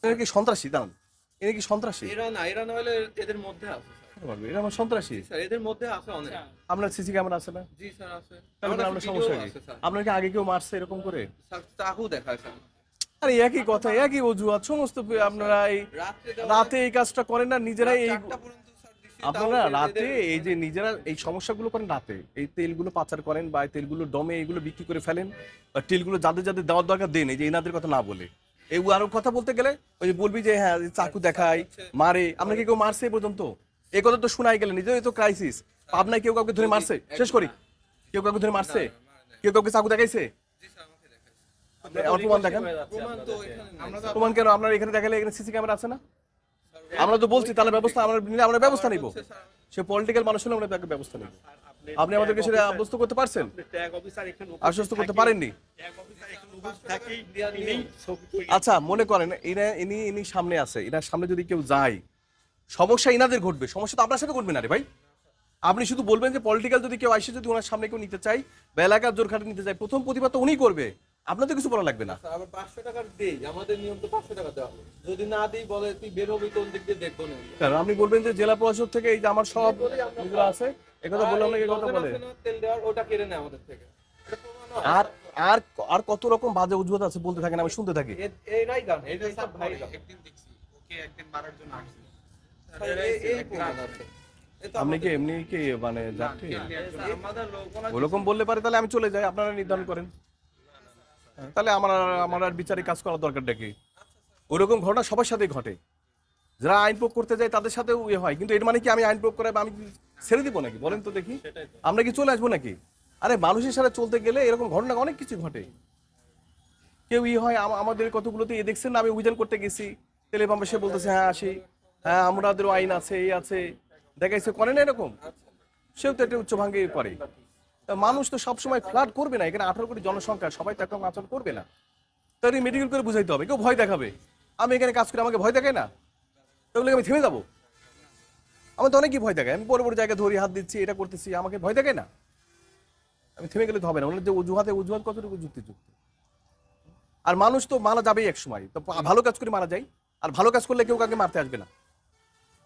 এরা কি সন্ত্রাসী? দাঁড়ান, এরা কি সন্ত্রাসী? এরা না, এরা না হলে এদের মধ্যে আছে স্যার। এরা আমার সন্ত্রাসী। স্যার এদের মধ্যে আছে অনেক। আপনার সিসি ক্যামেরা আছে না? জি স্যার আছে। তাহলে আমার কাছে আপনার ভিডিও সমস্যা কি? আছে স্যার। আপনার কি আগে কেউ মারছে এরকম করে? স্যার চাকু দেখায় স্যার। আরে একই কথা, একই অজুহাত সমস্ত। আপনারা এই রাতে এই কাজটা করেন না নিজেরাই? এই 4টা পর্যন্ত স্যার দিছি। আপনারা রাতে এই যে নিজেরা এই সমস্যাগুলো করেন রাতে, এই তেলগুলো পাচার করেন বা এই তেলগুলো দমে এইগুলো বিক্রি করে ফেলেন, বা তেলগুলো যাদের যাদের দেওয়ার দরকার দেন, এই যে এনাদের কথা না বলে এই আরো কথা বলতে গেলে ওই যে বলবি যে হ্যাঁ চাকু দেখায়, মারে। আপনাকে কেউ মারছে এ পর্যন্ত? এই কথা তো শোনাই গেলেন, নিজেই তো ক্রাইসিস। আপনার কেউ কাউকে ধরে মারছে? শেষ করি। কেউ কাউকে ধরে মারছে? কেউ কাউকে চাকু দেখাইছে? জি স্যার আমাকে দেখাইছে। আমার প্রমাণ দেখান। প্রমাণ তো এখানে নাই। প্রমাণ কেন? আপনার এখানে দেখালে এখানে সিসি ক্যামেরা আছে না? আমরা তো বলছি তাহলে ব্যবস্থা আমরা নিলে আমরা ব্যবস্থা নিব। সে পলিটিক্যাল মানুষ হলে আমরা তাকে ব্যবস্থা নিব। আপনি আমাদেরকে সেটা আশ্বস্ত করতে পারছেন? আশ্বস্ত করতে পারেননি? আচ্ছা মনে করেন ইনি সামনে আছে, এনার সামনে যদি কেউ যায় সমস্যা ইনাদের ঘটবে, সমস্যা তো আপনার সাথে ঘটবে না রে ভাই। আপনি শুধু বলবেন যে পলিটিক্যাল যদি কেউ আসে, যদি ওনার সামনে কেউ নিতে চাই বা এলাকার জোর খাটে নিতে চাই, প্রথম প্রতিবাদ তো উনিই করবে, আপনার তো কিছু বলা লাগবে না। স্যার আবার 500 টাকার দেই, আমাদের নিয়ম তো 500 টাকা দেওয়া হবে। যদি না দেই বলে তুই বের হবি কোন দিক দিয়ে দেখবো না। কারণ আপনি বলবেন যে জেলা প্রশাসক থেকে এই যে আমার সব যেগুলো আছে একথা বললাম আপনাকে, কথা বলে তেল দেওয়ার ওটা কেড়ে নেয় আমাদের থেকে। এটা প্রমাণ হয়। আর আর আর কত রকম বাজে অজুহাত আছে বলতে থাকেন, আমি শুনতে থাকি। এরাই জানে, এটাই সব ভাই জানে। একদিন দেখছি ওকে একদিন মারার জন্য আসছিল। এই প্রমাণ আছে। এই তো আপনি কি আমাদের- এমনি কি মানে যাত্রী? স্যার, আমাদের লোক ওনার ওরকম বললে পারে তাহলে আমি চলে যাই, আপনারা নির্ধারণ করেন। তাহলে আমার আর বিচারিক কাজ করার দরকারটা কি? ওরকম ঘটনা সবার সাথেই ঘটে, যারা আইন প্রয়োগ করতে যায় তাদের সাথেও ইয়ে হয়। কিন্তু এর মানে কি আমি আইন প্রয়োগ করে আমি কি ছেড়ে দিব নাকি? বলেন তো দেখি, আমরা কি চলে আসবো নাকি? আরে মানুষের সাথে চলতে গেলে এরকম ঘটনা অনেক কিছু ঘটে। কেউ ই হয় আমাদের কতগুলোতে এ দেখছেন না, আমি অভিযান করতে গেছি তেলে পাম্পে, সে বলতেছে হ্যাঁ আসি, হ্যাঁ আমাদেরও আইন আছে এই আছে, দেখাইছে করে না এরকম। সেও তো একটা উচ্চভাঙ্গে করে। তা মানুষ তো সবসময় ফ্লাড করবে না, এখানে 18 কোটি জনসংখ্যা, সবাই তো একরকম আচরণ করবে না। তাই মেডিকেল করে বুঝাইতে হবে। কেউ ভয় দেখাবে, আমি এখানে কাজ করি আমাকে ভয় দেখায় না, তাহলে আমি থেমে যাবো? আমার তো অনেকই ভয় দেখায়, আমি বড় বড় জায়গায় ধরি হাত দিচ্ছি, এটা করতেছি, আমাকে ভয় দেখায় না? আমি থেমে গেলে তো হবে না। ওনার যে অজুহাত কতটুকু যুক্তিযুক্ত? আর মানুষ তো মারা যাবেই এক সময়, তো ভালো কাজ করে মারা যায়। আর ভালো কাজ করলে কেউ কাউকে মারতে আসবে না।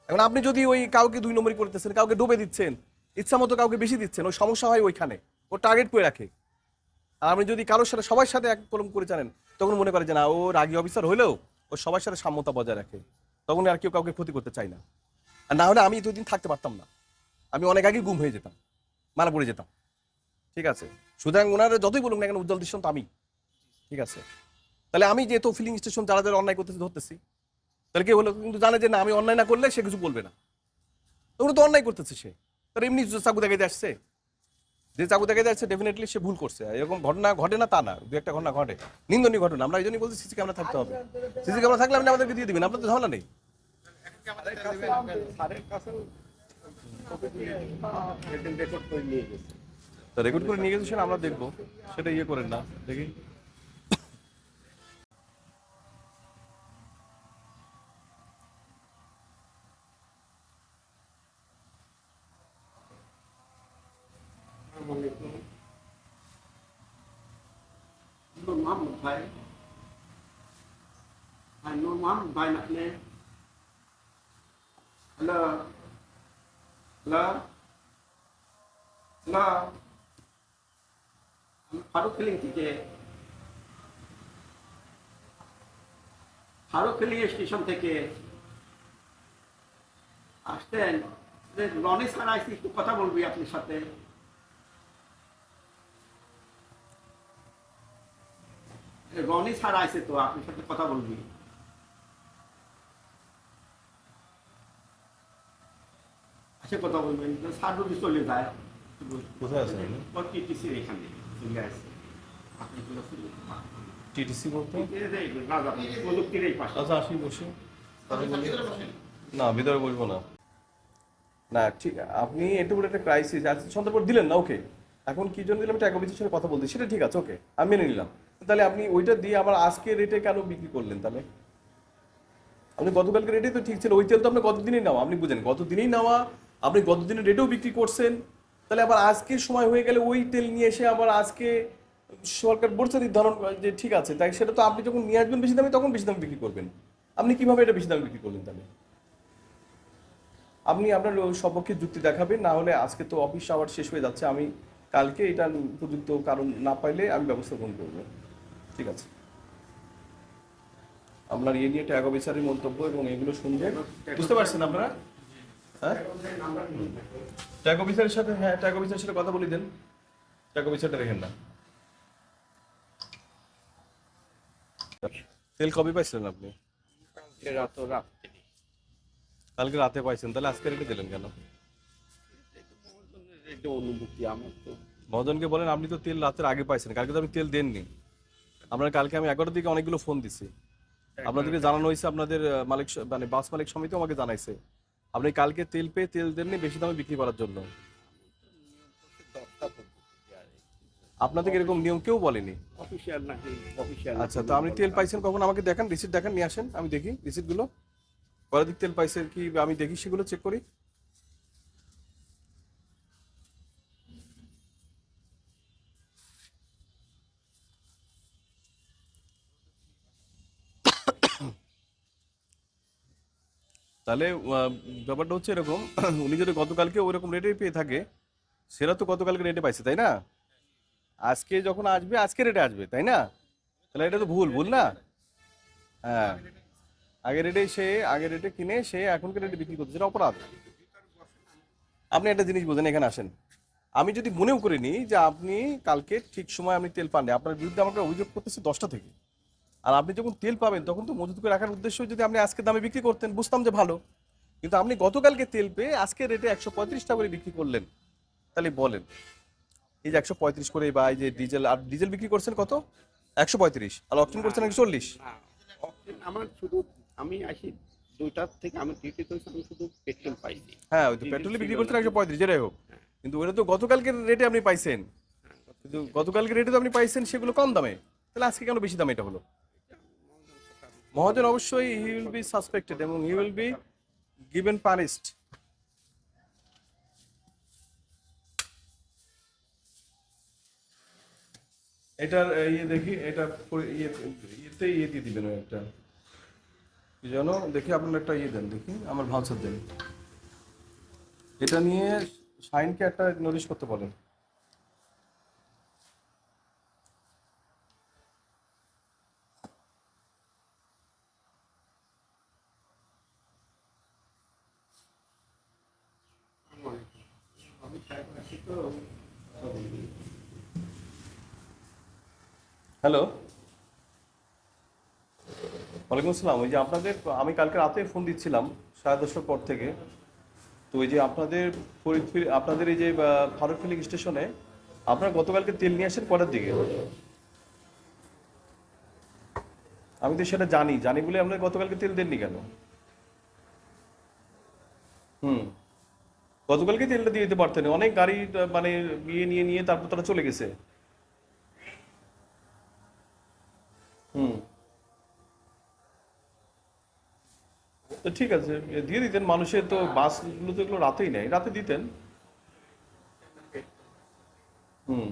এখন আপনি যদি ওই কাউকে 2 নম্বরই করতেছেন, কাউকে ডুবে দিচ্ছেন, ইচ্ছা মতো কাউকে বেশি দিচ্ছেন, ওই সমস্যা হয় ওইখানে, ও টার্গেট করে রাখে। আর আপনি যদি কারোর সাথে সবার সাথে এক কলম করে জানেন, তখন মনে করে যে না ও রাগী অফিসার হলেও ও সবার সাথে সাম্যতা বজায় রাখে, তখন আর কেউ কাউকে ক্ষতি করতে চায় না। আর না হলে আমি এতদিন থাকতে পারতাম না, আমি অনেক আগে গুম হয়ে যেতাম, মারা পড়ে যেতাম। ঠিক আছে, সুতরাং ওনারা যতই বলুন না কেন উজ্জ্বল দৃষ্টান্ত আমি। ঠিক আছে, তাহলে আমি যেহেতু ফিলিং স্টেশন যারা যারা অন্যায় করতেছে ধরতেছি, তাহলে কি হলো? কিন্তু জানে যে না আমি অন্যায় না করলে সে কিছু বলবে না, তোমরা তো অন্যায় করতেছে সে, তার এমনি চাকু দেখাইতে আসছে। যে চাকু দেখাইতে আসছে ডেফিনেটলি সে ভুল করছে। এরকম ঘটনা ঘটে না তা না, দু একটা ঘটনা ঘটে, নিন্দনীয় ঘটনা। আমরা এই জন্যই বলছি সিসি ক্যামেরা থাকতে হবে। সিসি ক্যামেরা থাকলে আপনি আমাদেরকে দিয়ে দিবেন, আপনার তো ঝামেলা নেই। রেকর্ড করে নিয়ে গেছে সেটা আমরা দেখবো, সেটা ইয়ে করেন না, দেখি। Nur Muhammad ভাই, ভাই নূর মোহাম্মদ ভাই না আপনি? হ্যালো হ্যালো হ্যালো, আমি ফারুকখালী থেকে, ফারুকখালী স্টেশন থেকে আসতেন। রনি স্যার আসছি, একটু কথা বলবি আপনার সাথে। রনি স্যার আসছে তো আপনার সাথে কথা বলবি। আসে কথা বলবেন, স্যার যদি চলে যায়। কোথায় আছেন আপনি? ওর টিটিসির এখানে চলে আসছে। আপনি টিটিসি বলতে? প্রযুক্তির এই পাশে। আচ্ছা আসি বসি, কথা বলি। না ভিতরে বসবো না। না ঠিক, আপনি একটু বলে একটা ক্রাইসিস আজ সন্ধ্যার পর দিলেন না, ওকে। এখন কি জন্য দিলাম, টাকা অফিসের সাথে কথা বলতে, সেটা ঠিক আছে, ওকে আমি মেনে নিলাম। তাহলে আপনি ওইটা দিয়ে আবার আজকে রেটে কেন বিক্রি করলেন? তাহলে আপনি গতকালকে রেটে তো ঠিক ছিল, ওই তেল তো আপনি গতদিনই নেওয়া, আপনি বুঝেন গতদিনই নেওয়া, আপনি গতদিনের রেটেও বিক্রি করছেন। তাহলে আবার আজকের সময় হয়ে গেলে ওই তেল নিয়ে এসে আবার আজকে সরকার বলছে নির্ধারণ করে যে ঠিক আছে, তাই সেটা তো আপনি যখন নিয়ে আসবেন বেশি দামে তখন বেশি দামে বিক্রি করবেন। আপনি কিভাবে এটা বেশি দামে বিক্রি করলেন তাহলে? আপনি আপনার সপক্ষে যুক্তি দেখাবেন, না হলে আজকে তো অফিস আওয়ার শেষ হয়ে যাচ্ছে, আমি কালকে এটা উপযুক্ত কারণ না পাইলে আমি ব্যবস্থা গ্রহণ করবো। ঠিক আছে, আপনার ইয়ে নিয়ে ট্যাগ অফিসারের মন্তব্য এবং এগুলো শুনবে, বুঝতে পারছেন আপনারা? হ্যাঁ, ট্যাগ অফিসারের সাথে, হ্যাঁ ট্যাগ অফিসারের সাথে কথা বলে দেন, ট্যাগ অফিসারটা রেখেন না। তেল কবে পাইছিলেন আপনি? কালকে রাতে পাইছেন, তাহলে আজকে রেটে দিলেন কেন? অনুভূতি আমার তো মহাজনকে বলেন আপনি তো তেল রাতের আগে পাইছেন, কালকে তো আপনি তেল দেননি। আপনার কালকে আমি 11টার দিকে অনেকগুলো ফোন দিছি, আপনাদেরকে জানানো হয়েছে, আপনাদের মালিক মানে বাস মালিক সমিতি আমাকে জানাইছে আপনি কালকে তেল পেয়ে তেল দেননি বেশি দামে বিক্রি করার জন্য। আপনাদের এরকম নিয়ম কেউ বলেনি। অফিসিয়াল নাকি অফিসিয়াল? আচ্ছা, তো আপনি তেল পাইছেন কখন আমাকে দেখান, রিসিট দেখান, নিয়ে আসেন, আমি দেখি রিসিটগুলো কয় দিক তেল পাইছেন কি আমি দেখি, সেগুলো চেক করি। তাহলে ব্যাপারটা হচ্ছে এরকম, উনি যদি গতকালকে ওইরকম রেটে পেয়ে থাকে, সেটা তো গতকালকে রেটে পাইছে তাই না? আজকে যখন আসবে আজকে রেটে আসবে তাই না? তাহলে এটা তো ভুল ভুল না? হ্যাঁ, আগের রেটে কিনে সে এখনকার রেটে বিক্রি করতে, সেটা অপরাধ। আপনি একটা জিনিস বোঝেন, এখানে আসেন, আমি যদি মনেও করে নিই যে আপনি কালকে ঠিক সময় আপনি তেল পাননি, আপনার বিরুদ্ধে আমাকে অভিযোগ করতেছে 10টা থেকে, আর আপনি যখন তেল পাবেন তখন তো মজুত করে রাখার উদ্দেশ্য, যদি আপনি আজকে দামে বিক্রি করতেন বুঝতাম যে ভালো, কিন্তু আপনি গতকালকে তেল পেয়ে আজকে রেটে 135 টাকা করে বিক্রি করলেন। তাহলে বলেন, এই যে 135 করে, বা এই যে ডিজেল, আর ডিজেল বিক্রি করছেন কত? 135, আর অকটেন করছেন 140। না, আমার শুধু আমি আসি 2টার থেকে, আমি ডিউটি করেছি, আমি শুধু পেট্রোল পাইছি। হ্যাঁ, ওই তো পেট্রোলে বিক্রি করছেন 135, যেটাই হোক, কিন্তু ওটা তো গতকালকের রেটে আপনি পাইছেন, কিন্তু গতকালকে রেটে তো আপনি পাইছেন সেগুলো কম দামে, তাহলে আজকে কেন বেশি দামে এটা হলো? মহাজন অবশ্যই হি উইল বি সাসপেক্টেড এবং he will be given punished. এটার ইয়ে দেখি, এটা ইয়েতে ইয়ে দিয়ে দিবেন একটা কি যেন, দেখি আপনার একটা ইয়ে দেন, দেখি আমার ভাউচার দেন, এটা নিয়ে শাইনকে একটা নোটিশ করতে বলেন। হ্যালো, ওয়ালাইকুম আসসালাম। ওই যে আপনাদের, আমি কালকে রাতে ফোন দিচ্ছিলাম 10:30টার পর থেকে, তো ওই যে আপনাদের আপনাদের এই যে ফারুক ফিলিং স্টেশনে আপনারা গতকালকে তেল নিয়ে আসেন কটার দিকে? আমি তো সেটা জানি জানি বলে আপনারা গতকালকে তেল দেননি কেন? হুম, গতকালকে তেলটা দিয়ে দিতে পারতেন, অনেক গাড়ি মানে নিয়ে তারপর তারা চলে গেছে। হুম, তো ঠিক আছে, দিয়ে দিতেন, মানুষের তো বাসগুলো তো এগুলো রাতেই নেয়, রাতে দিতেন। হুম,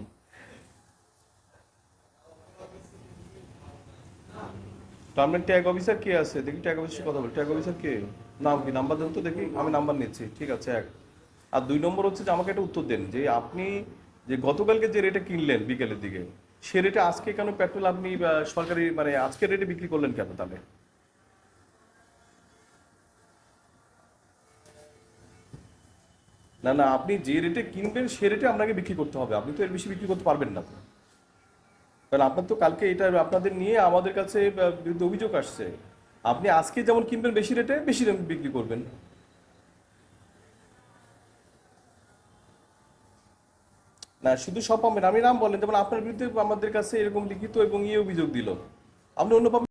তো আপনার ট্যাগ অফিসার কে আছে দেখি, ট্যাগ অফিসার কথা বলি, ট্যাগ অফিসার কে, নাম কি, নাম্বার দেন তো দেখি, আমি নাম্বার নিচ্ছি। ঠিক আছে, এক। আর 2 নম্বর হচ্ছে যে আমাকে একটা উত্তর দেন যে আপনি যে গতকালকে যে রেটে কিনলেন বিকেলের দিকে, সে রেটে আজকে কেন পেট্রোল আপনি সরকারি মানে আজকের রেটে বিক্রি করলেন কেন তাহলে? না না, আপনি যে রেটে কিনবেন সে রেটে আপনাকে বিক্রি করতে হবে, আপনি তো এর বেশি বিক্রি করতে পারবেন না তো। কারণ আপনার তো কালকে এটা আপনাদের নিয়ে আমাদের কাছে বিরুদ্ধে অভিযোগ আসছে, আপনি আজকে যেমন কিনবেন বেশি রেটে বেশি দামে বিক্রি করবেন। না শুধু সব পাবেন, আপনি নাম বলেন, যেমন আপনার বিরুদ্ধে আমাদের কাছে এরকম লিখিত এবং ইয়ে অভিযোগ দিল, আপনি অন্য পাবেন।